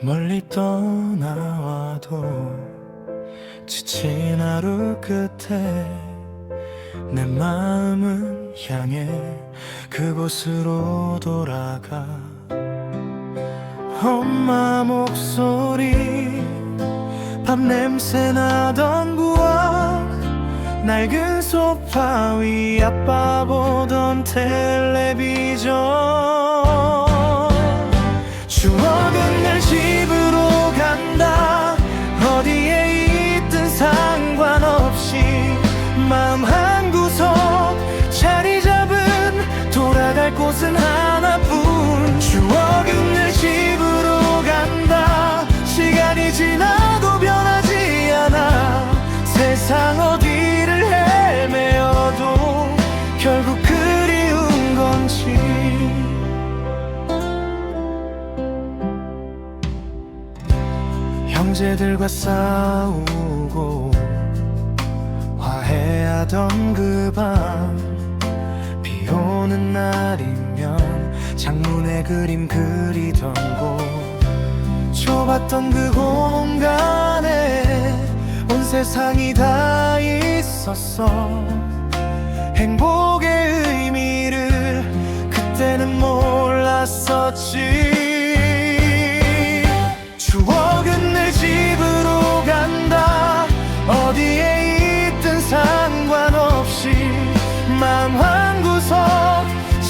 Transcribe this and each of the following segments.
멀리 떠나와도 지친 하루 끝에 내 마음은 향해 그곳으로 돌아가. 엄마 목소리, 밥 냄새 나던 부엌, 낡은 소파 위 아빠 보던 텔레비전. 추억은 늘 집으로 간다. 어디에 있든 상관없이 마음 한구석 자리 잡은 돌아갈 곳은 하나뿐. 추억은 늘 집으로 간다. 시간이 지나도 변하지 않아. 세상 어디를 헤매어도 결국 그리운 건지. 형제들과 싸우고 화해하던 그 밤, 비 오는 날이면 창문에 그림 그리던 곳, 좁았던 그 공간에 온 세상이 다 있었어. 행복의 의미를 그때는 몰랐었지. 추억은 늘 집으로 간다. 어디에 있든 상관없이 마음 한구석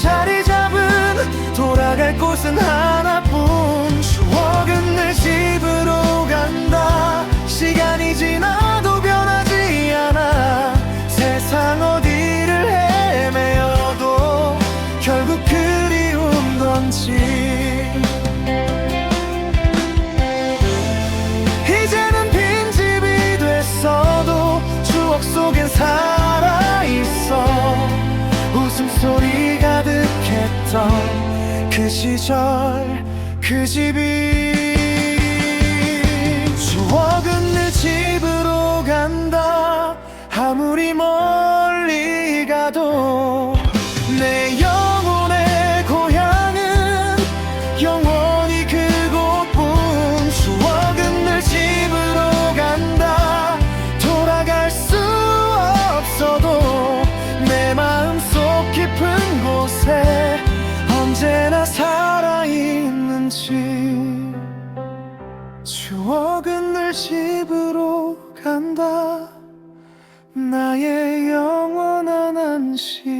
자리 잡은 돌아갈 곳은 하나뿐. 추억은 늘 집으로 간다. 시간이 지나도 변하지 않아. 세상 어디를 헤매어도 결국 그리운 건지. 이제는 빈집이 됐어도 추억 속엔 살아있어. 웃음소리 가득했던 그 시절 그 집이. 추억은 늘 집으로 간다. 아무리 멀리 가도 내 영혼의 고향은 영원히 그곳뿐. 추억은 늘 집으로 간다. 돌아갈 수 없어도 내 마음속 깊은 곳에 언제나 살아있는지. 추억은 늘 집으로 간다. 나의 영원한 한 시절.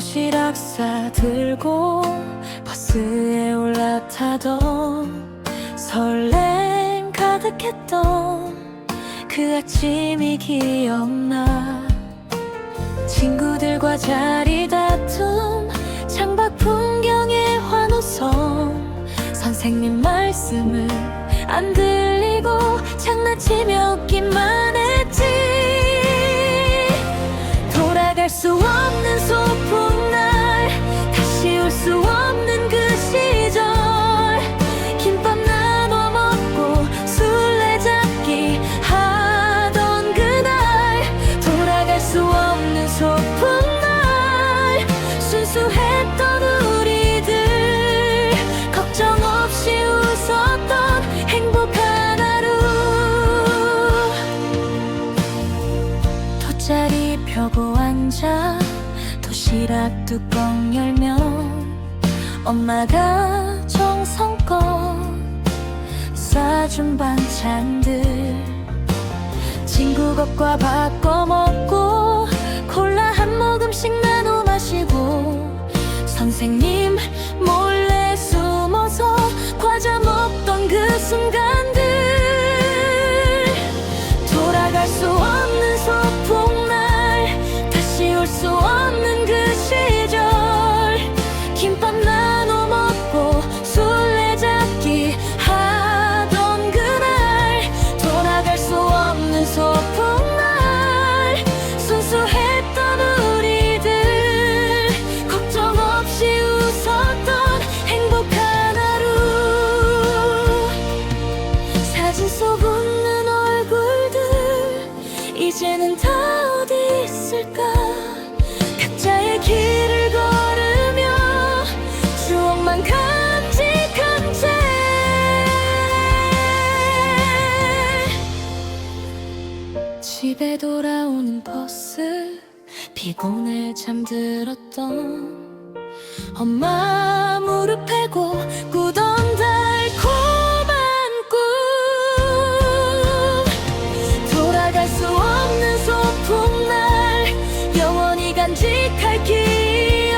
도시락 싸들고 버스에 올라타던 설렘 가득했던 그 아침이 기억나. 친구들과 자리 다툼, 창밖 풍경의 환호성, 선생님 말씀을 안 들리고 장난치며 웃기만 했지. 돌아갈 수 없는 소풍날, 다시 올 수 없는 그 시절, 김밥 나눠 먹고 술래잡기 하던 그날. 돌아갈 수 없는 소풍날, 순수했던 우리들, 걱정 없이 웃었던 행복한 하루. 돗자리 펴고 앉아 도시락 뚜껑 열면 엄마가 정성껏 싸준 반찬들, 친구 것과 바꿔 먹고 콜라 한 모금씩 나눠 마시고 선생님 몰래 숨어서 과자 먹던 그 순간들. 돌아갈 수 없는 소풍날, 다시 올 수 없는 그 시절, 김밥 나눠 먹고 술래잡기 하던 그날. 돌아갈 수 없는 소풍날, 순수했던 우리들, 걱정 없이 웃었던 행복한 하루. 사진 속 웃는 얼굴들 이제는 다 어디 있을까. 각자의 길을 걸으며 추억만 간직한 채. 집에 돌아오는 버스, 피곤해 잠들었던 엄마 무릎 펴고 꾸던 달콤한 꿈. 돌아갈 수 없는 소풍날, 영원히 간직할 기억,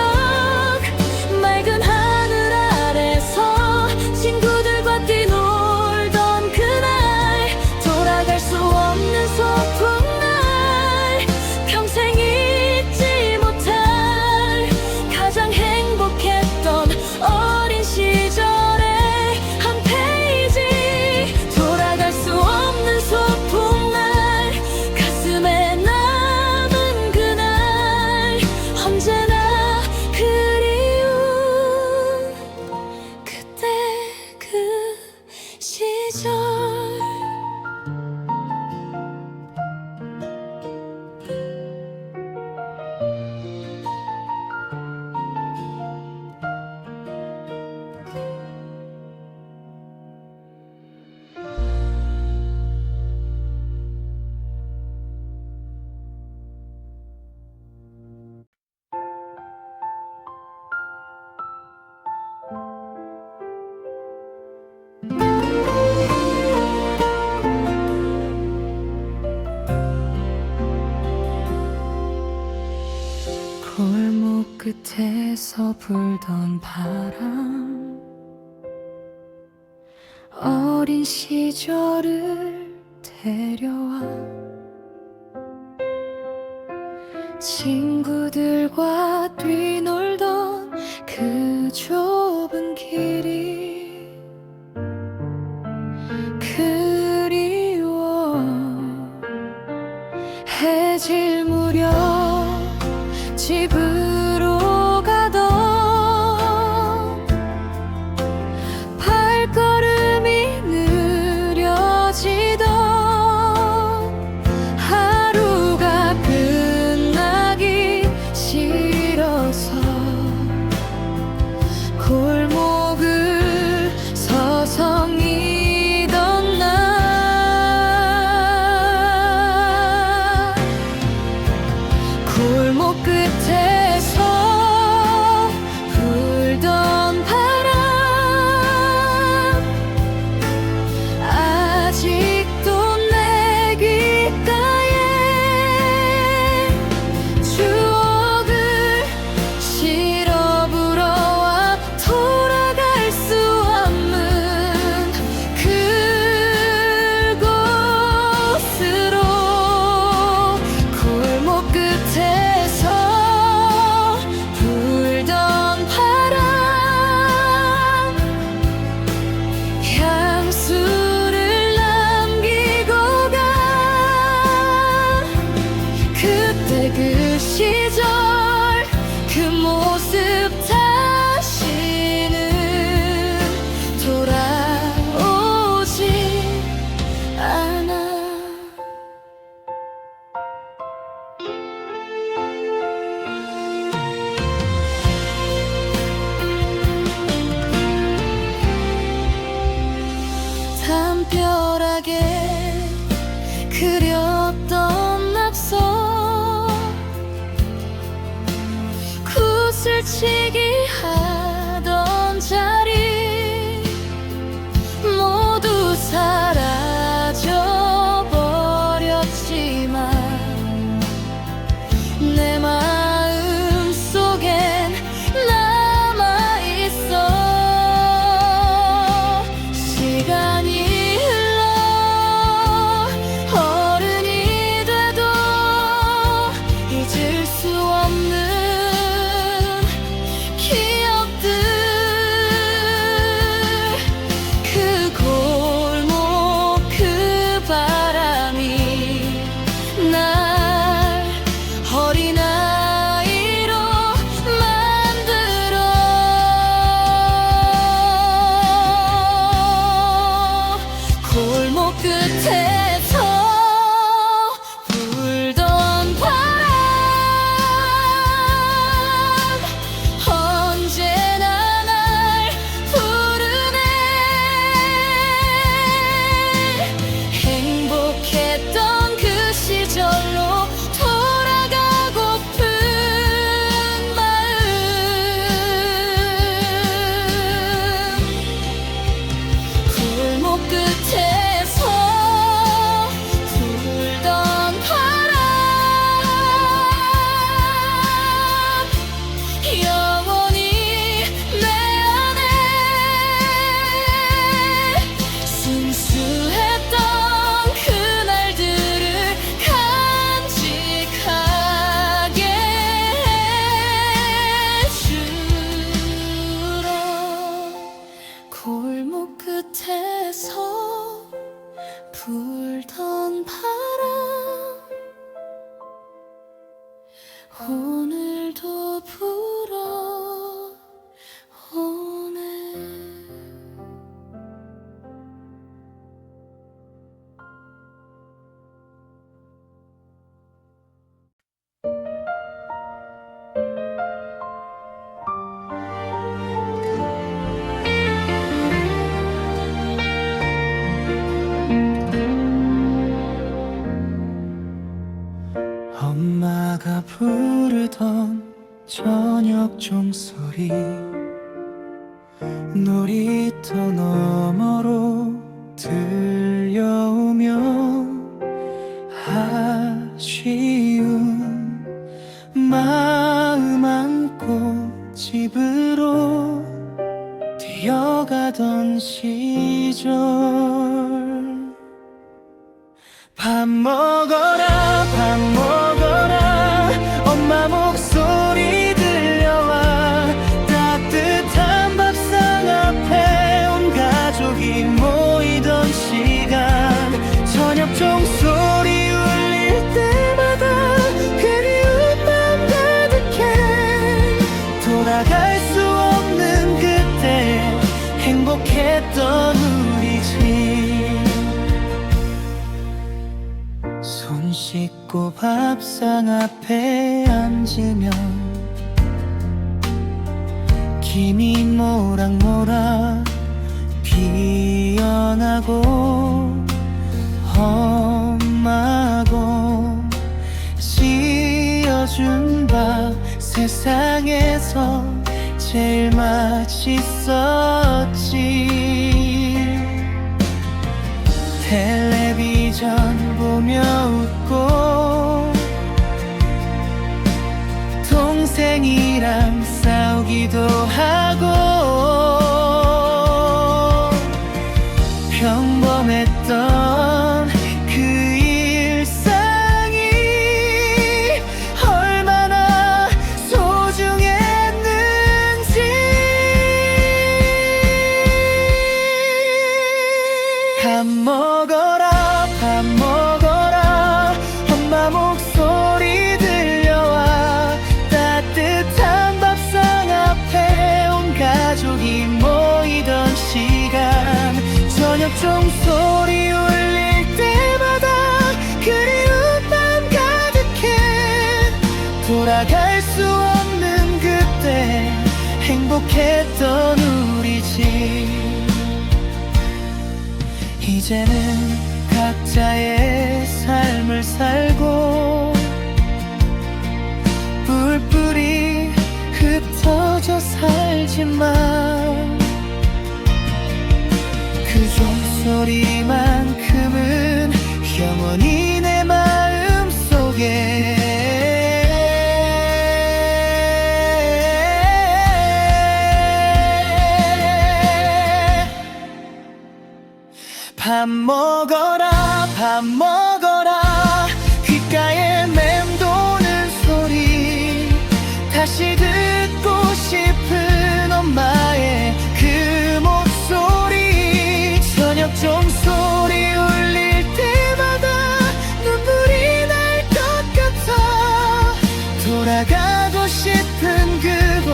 맑은 하늘 아래서 친구들과 뛰놀던 그날. 돌아갈 수 없는 소풍날, 평생 잊지 못할 가장 행복했던 어린 시절의 한 페이지. 돌아갈 수 없는 소풍날, 가슴에 남은 그날, 언제나 그리운 그때 그 시절. 골목 끝에서 불던 바람, 어린 시절을 데려와. 친구들과 뛰놀던 그 좁은 길이 그리워. 해질 무렵 집으로 가던 발걸음이 느려지던 하루가 끝나기 싫어서 골목을 서성이던 날. 골목 끝에 밀치기 하던 자리 모두 사라져 버렸지만 내 마음 속엔 남아있어. 시간이 흘러 어른이 돼도 잊을 수 없는 기억들. 그 골목 그 바람이 날 어린아이로 만들어. 골목 끝에서 불던 바람 언제나 날 부르네. 행복했던 그 시절로 돌아가고픈 마음. 골목 끝에서 불던 바람 영원히 내 안에 순수했던 그날들을 간직하게 해주러. 골목 끝에서 불던 바람 오늘도 불어오네. 엄마가 부르던 저녁 종소리 놀이터 너머로 들려오며 아쉬운 마음 안고 집으로 뛰어가던 시절. 밥 먹어라 밥 먹어라 엄마 목소리 들려와. 따뜻한 밥상 앞에 온 가족이 모이던 시간. 저녁 종소리 울릴 때마다 그리운 맘 가득해. 돌아갈 수 없는 그때 행복했던 우리 집. 손 씻고 밥상 앞에 앉으면 김이 모락모락 피어나고 엄마고 씌어준 밥 세상에서 제일 맛있었지. 텔레비전 보며 웃고 동생이랑 싸우기도 하고. 평범했던 그 일상이 얼마나 소중했는지. 밥 먹어라 밥 먹어라 엄마 목소리 들려와. 따뜻한 밥상 앞에 온 가족이 모이던 시간. 저녁 종소리 울릴 때마다 그리운 맘 가득해. 돌아갈 수 없는 그때 행복했던 우리 집. 이제는 각자의 삶을 살고 뿔뿔이 흩어 여전히 내 마음 속에 밥 먹어라 밥 먹어라 귓가에 맴도는 소리 다시 듣고 싶은 엄마의 그 목소리 저녁 종소리 울릴 때마다 눈물이 날 것 같아 돌아가고 싶은 그곳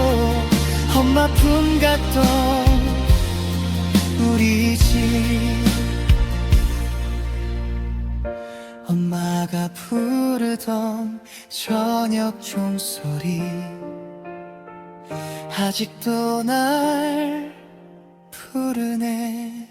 엄마 품 같던 우리 집 엄마가 부르던 저녁 종소리 아직도 날 부르네